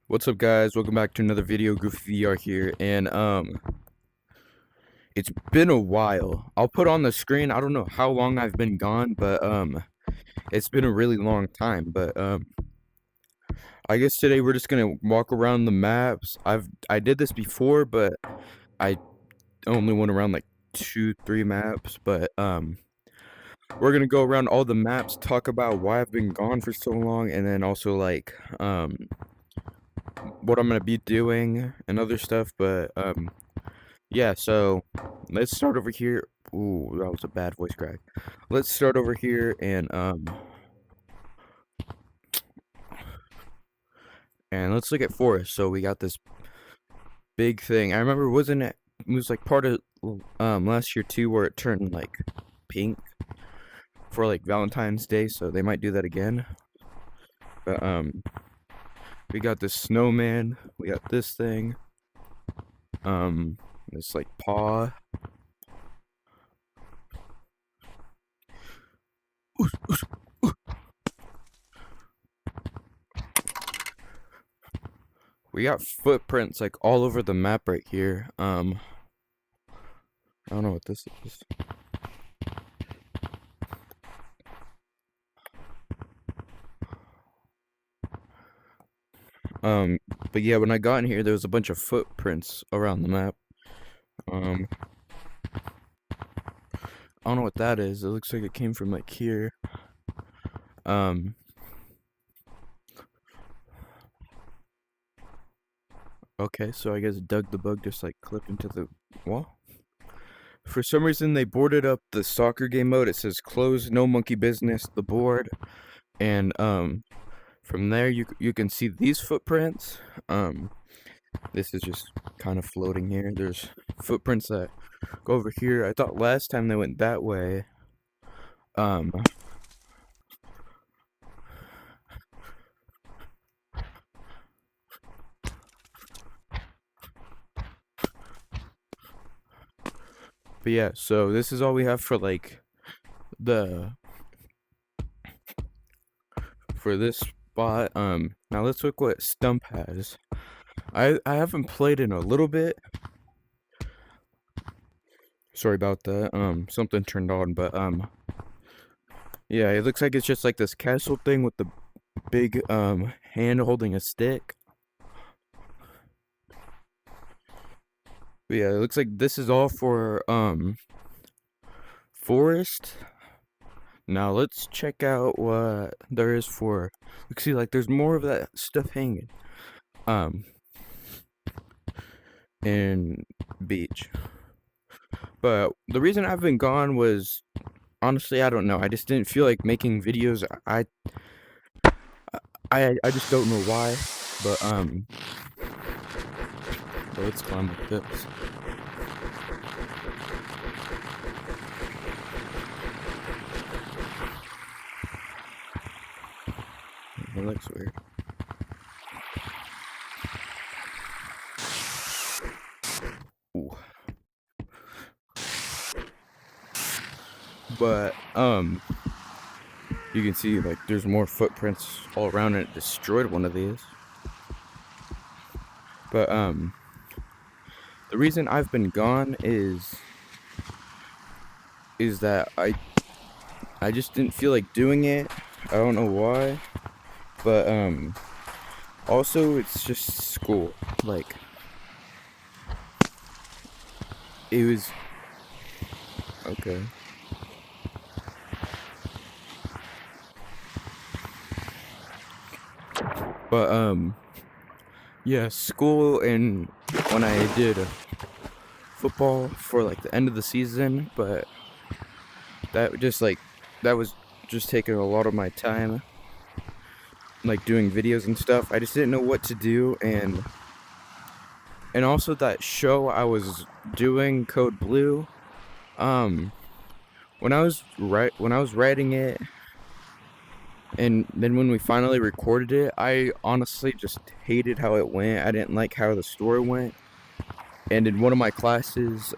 What's up, guys? Welcome back to another video. Goofy VR here, and it's been a while. I'll put on the screen. I don't know how long I've been gone, but it's been a really long time. But I guess today we're just gonna walk around the maps. I did this before, but I only went around like 2, 3 maps. But we're gonna go around all the maps, talk about why I've been gone for so long, and then also like what I'm gonna be doing and other stuff. But yeah, so let's start over here. Ooh, that was a bad voice crack. Let's start over here and let's look at forest. So we got this big thing. I remember it was like part of last year too, where it turned like pink for like Valentine's Day, so they might do that again. But we got this snowman, we got this thing, this like paw. We got footprints like all over the map right here. I don't know what this is. But yeah, when I got in here, there was a bunch of footprints around the map. I don't know what that is. It looks like it came from like here. Um, okay, so I guess Doug the Bug just like clipped into the wall. For some reason, they boarded up the soccer game mode. It says close, no monkey business, the board. And from there, you can see these footprints. This is just kind of floating here. There's footprints that go over here. I thought last time they went that way. Um, but yeah, so this is all we have for like the for this spot. Now let's look what Stump has. I haven't played in a little bit. Sorry about that. Something turned on, but yeah, it looks like it's just like this castle thing with the big hand holding a stick. But yeah, it looks like this is all for forest. Now let's check out what there is for. Look, see, like there's more of that stuff hanging. In beach. But the reason I've been gone was honestly, I don't know. I just didn't feel like making videos. I just don't know why. But let's climb up this. It looks weird. Ooh. But you can see like there's more footprints all around, and it destroyed one of these. But the reason I've been gone is that I just didn't feel like doing it. I don't know why. But also it's just school. Like it was okay. But yeah, school, and when I did football for like the end of the season, but that just like that was just taking a lot of my time, like doing videos and stuff. I just didn't know what to do, and also that show I was doing, Code Blue, when I was writing it, and then when we finally recorded it, I honestly just hated how it went. I didn't like how the story went. And in one of my classes,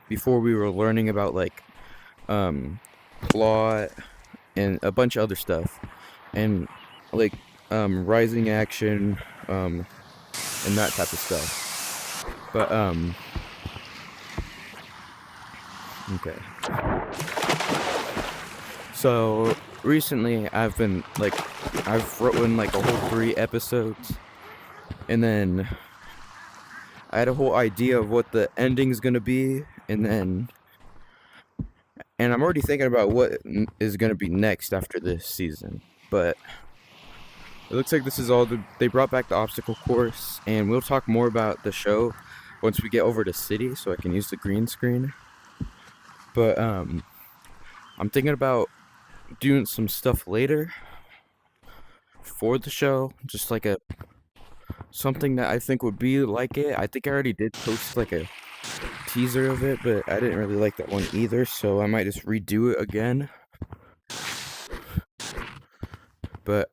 before we were learning about like plot and a bunch of other stuff, and like rising action, and that type of stuff. But okay. So recently I've been like, I've written like a whole 3 episodes, and then I had a whole idea of what the ending's gonna be, and I'm already thinking about what is gonna be next after this season. But it looks like this is all they brought back the obstacle course, and we'll talk more about the show once we get over to city, so I can use the green screen. But I'm thinking about doing some stuff later for the show, just like something that I think would be like it. I think I already did post like a teaser of it, but I didn't really like that one either, so I might just redo it again. But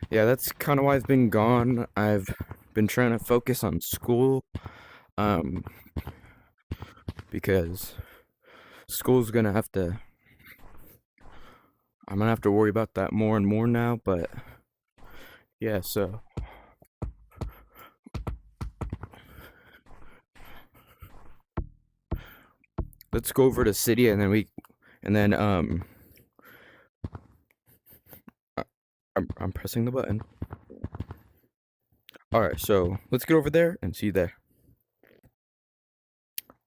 yeah, that's kind of why I've been gone. I've been trying to focus on school, because school's gonna have to, I'm gonna have to worry about that more and more now. But yeah, so let's go over to city, and then I'm pressing the button. Alright, so let's get over there and see you there.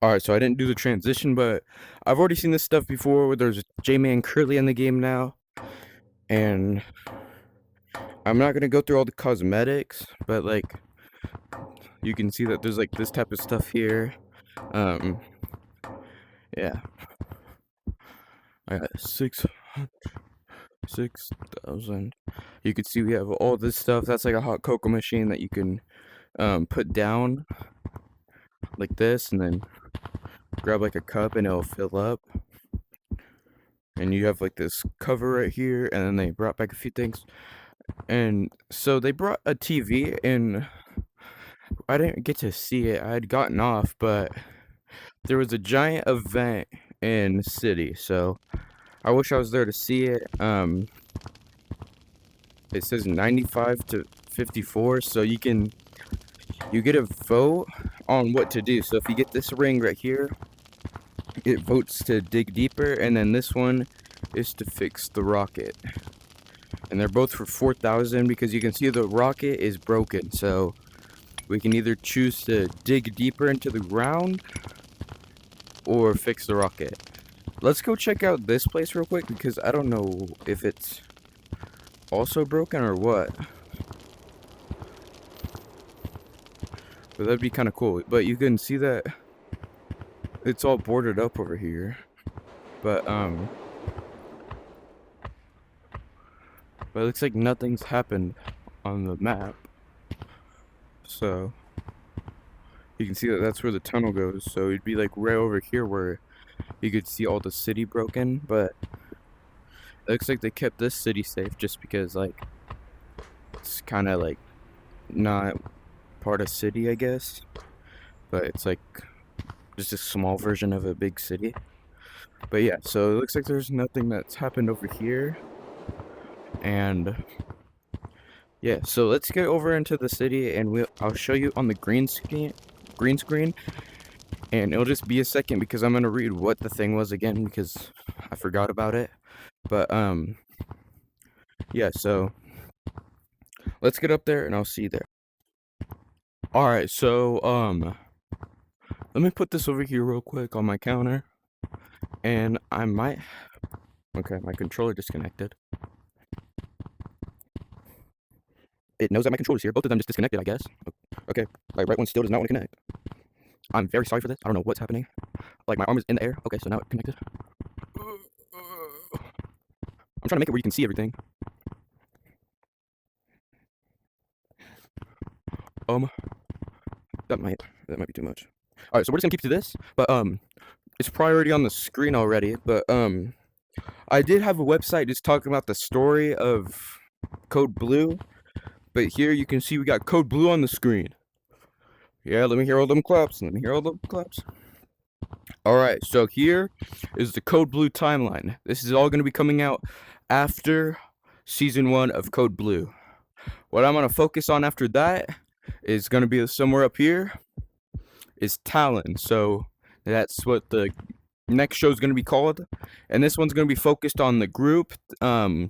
Alright, so I didn't do the transition, but I've already seen this stuff before where there's J-Man Curly in the game now. And I'm not gonna go through all the cosmetics, but like, you can see that there's like this type of stuff here. Yeah. I got 6,000. You can see we have all this stuff. That's like a hot cocoa machine that you can put down like this, and then grab like a cup and it'll fill up. And you have like this cover right here, and then they brought back a few things. And so they brought a TV, and I didn't get to see it. I had gotten off, but there was a giant event in the city, so I wish I was there to see it. It says 95 to 54, so you get a vote on what to do. So if you get this ring right here, it votes to dig deeper, and then this one is to fix the rocket. And they're both for 4,000 because you can see the rocket is broken, so we can either choose to dig deeper into the ground or fix the rocket. Let's go check out this place real quick, because I don't know if it's also broken or what. But that'd be kind of cool. But you can see that it's all boarded up over here. But it looks like nothing's happened on the map. So you can see that that's where the tunnel goes. So it'd be like right over here where you could see all the city broken. But it looks like they kept this city safe just because like it's kind of like not part of city, I guess. But it's like just a small version of a big city. But yeah, so it looks like there's nothing that's happened over here. And yeah, so let's get over into the city, and I'll show you on the green screen, and it'll just be a second because I'm gonna read what the thing was again because I forgot about it. But yeah, so let's get up there and I'll see you there. Alright, so let me put this over here real quick on my counter, and I might, okay, my controller disconnected. It knows that my controller's here. Both of them just disconnected, I guess. Okay, like right one still does not want to connect. I'm very sorry for this. I don't know what's happening. Like my arm is in the air. Okay, so now it connected. I'm trying to make it where you can see everything. That might be too much. All right, so we're just gonna keep to this, but it's probably already on the screen already. But I did have a website just talking about the story of Code Blue, but here you can see we got Code Blue on the screen. Yeah, let me hear all them claps. Let me hear all them claps. All right, so here is the Code Blue timeline. This is all gonna be coming out after Season 1 of Code Blue. What I'm going to focus on after that is going to be somewhere up here is Talon. So that's what the next show is going to be called. And this one's going to be focused on the group. I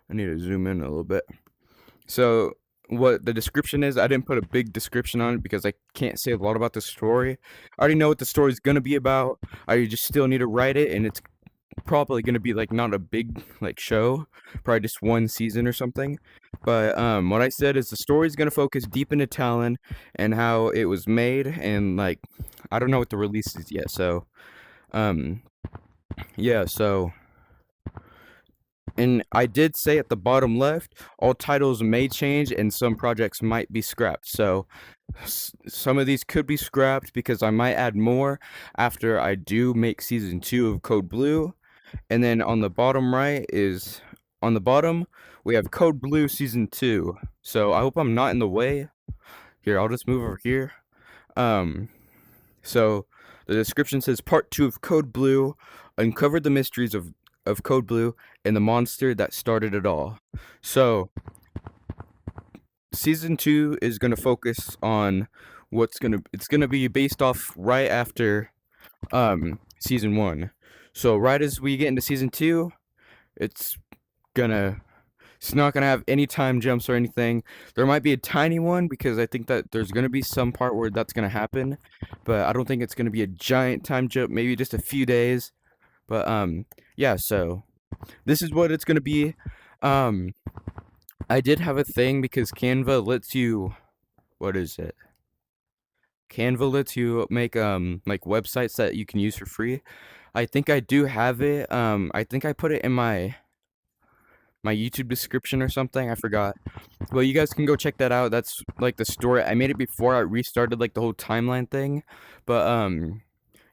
need to zoom in a little bit. So what the description is, I didn't put a big description on it because I can't say a lot about the story. I already know what the story is going to be about. I just still need to write it, and it's probably going to be like not a big like show, probably just one season or something. But what I said is the story is going to focus deep into Talon and how it was made, and like I don't know what the release is yet. So yeah, so and I did say at the bottom left, all titles may change and some projects might be scrapped. So some of these could be scrapped because I might add more after I do make season 2 of Code Blue. And then on the bottom right is, on the bottom, we have Code Blue season 2. So I hope I'm not in the way. Here, I'll just move over here. So the description says part 2 of Code Blue uncovered the mysteries of Code Blue and the monster that started it all. So season 2 is going to focus on it's going to be based off right after season 1. So right as we get into season 2, it's not gonna have any time jumps or anything. There might be a tiny one because I think that there's gonna be some part where that's gonna happen, but I don't think it's gonna be a giant time jump, maybe just a few days. But yeah, so this is what it's gonna be. I did have a thing because Canva lets you, what is it? Canva lets you make like websites that you can use for free. I think I do have it. I think I put it in my YouTube description or something. I forgot. Well, you guys can go check that out. That's like the story. I made it before I restarted like the whole timeline thing. But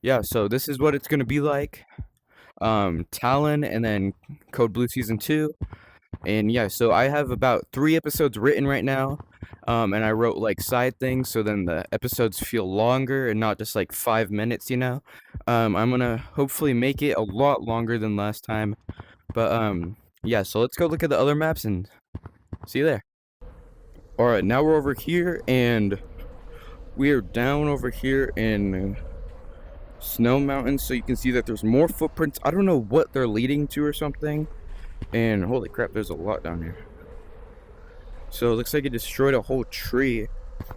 yeah, so this is what it's gonna be like. Talon and then Code Blue season 2. And yeah, so I have about 3 episodes written right now. And I wrote like side things so then the episodes feel longer and not just like 5 minutes, you know. I'm gonna hopefully make it a lot longer than last time. But yeah, so let's go look at the other maps and see you there. Alright, now we're over here and we are down over here in Snow Mountain, so you can see that there's more footprints. I don't know what they're leading to or something. And holy crap, there's a lot down here. So it looks like it destroyed a whole tree.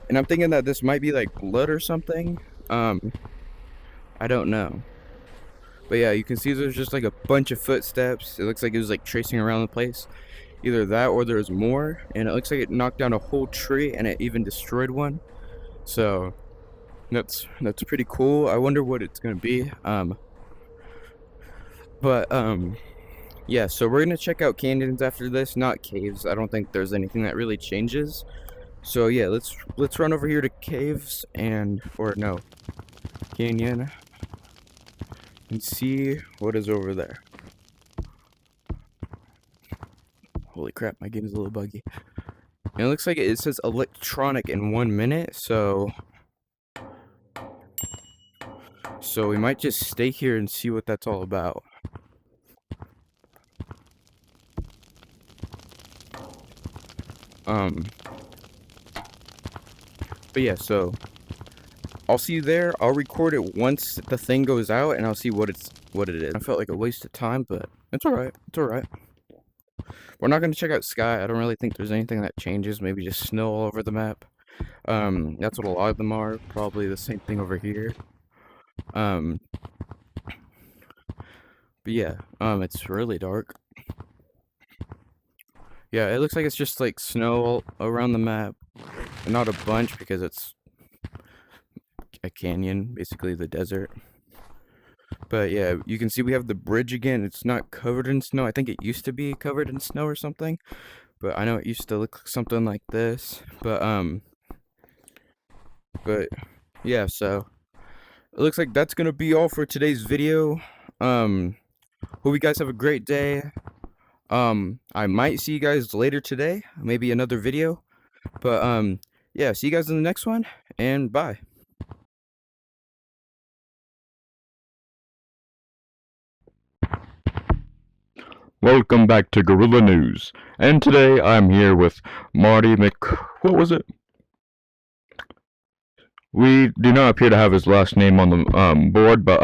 And I'm thinking that this might be like blood or something. I don't know. But yeah, you can see there's just like a bunch of footsteps. It looks like it was like tracing around the place. Either that or there's more. And it looks like it knocked down a whole tree and it even destroyed one. So that's pretty cool. I wonder what it's gonna be. Yeah, so we're gonna check out canyons after this, not caves. I don't think there's anything that really changes. So yeah, let's run over here to caves canyon, and see what is over there. Holy crap, my game is a little buggy. And it looks like it says electronic in 1 minute, so we might just stay here and see what that's all about. But yeah, so I'll see you there. I'll record it once the thing goes out and I'll see what it is. I felt like a waste of time, but it's alright. It's alright. We're not gonna check out sky. I don't really think there's anything that changes. Maybe just snow all over the map. That's what a lot of them are. Probably the same thing over here. But yeah, it's really dark. Yeah, it looks like it's just like snow all around the map. And not a bunch because it's a canyon, basically the desert. But yeah, you can see we have the bridge again. It's not covered in snow. I think it used to be covered in snow or something. But I know it used to look something like this. But yeah, so it looks like that's gonna be all for today's video. Hope you guys have a great day. I might see you guys later today, maybe another video. But yeah, see you guys in the next one, and bye. Welcome back to Gorilla News, and today I'm here with Marty What was it? We do not appear to have his last name on the board, but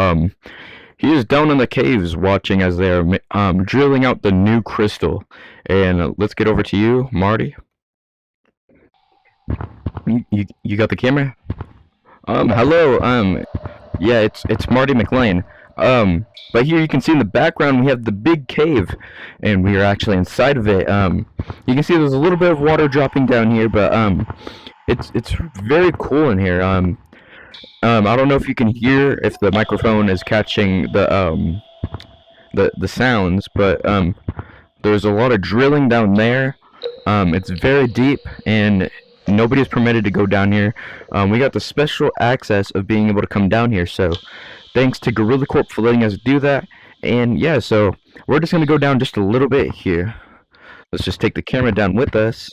he is down in the caves watching as they are drilling out the new crystal. And let's get over to you, Marty. You got the camera? Hello. Yeah, it's Marty McLean. But here you can see in the background we have the big cave, and we are actually inside of it. You can see there's a little bit of water dropping down here, but it's very cool in here. I don't know if you can hear if the microphone is catching the sounds, but there's a lot of drilling down there. It's very deep, and nobody's permitted to go down here. We got the special access of being able to come down here, so thanks to Gorilla Corp for letting us do that. And yeah, so we're just gonna go down just a little bit here. Let's just take the camera down with us.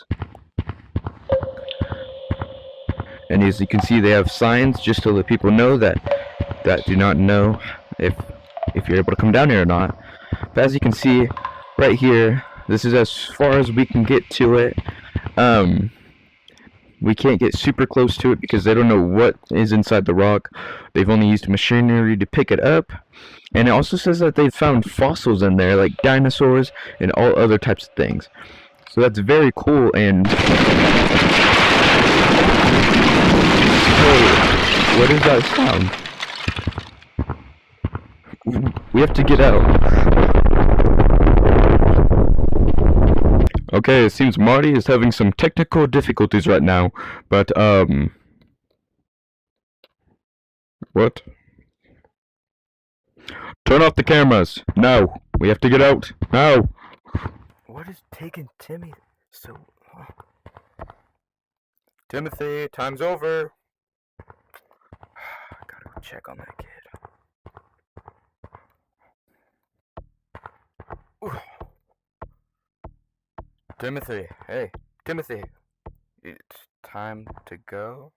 And as you can see, they have signs just to let people know that do not know if you're able to come down here or not. But as you can see right here, this is as far as we can get to it. We can't get super close to it because they don't know what is inside the rock. They've only used machinery to pick it up. And it also says that they've found fossils in there, like dinosaurs and all other types of things. So that's very cool. And hey, what is that sound? We have to get out. Okay, it seems Marty is having some technical difficulties right now, but, what? Turn off the cameras! No! We have to get out! Now! What is taking Timmy so long? Timothy, time's over! I gotta go check on that kid. Ooh. Timothy, hey, Timothy, it's time to go.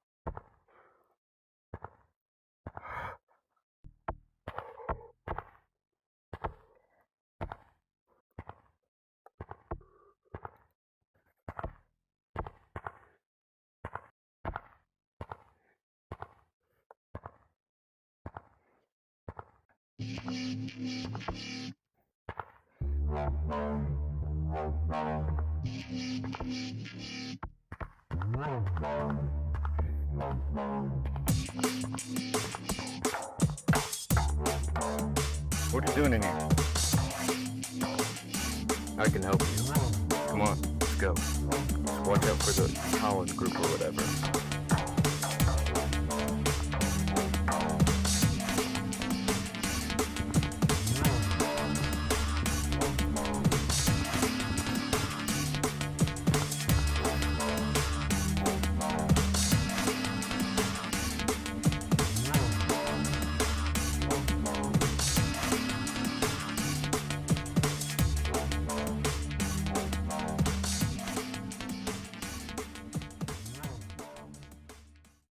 What are you doing in here? I can help you. Come on, let's go. Just watch out for the Collins group or whatever.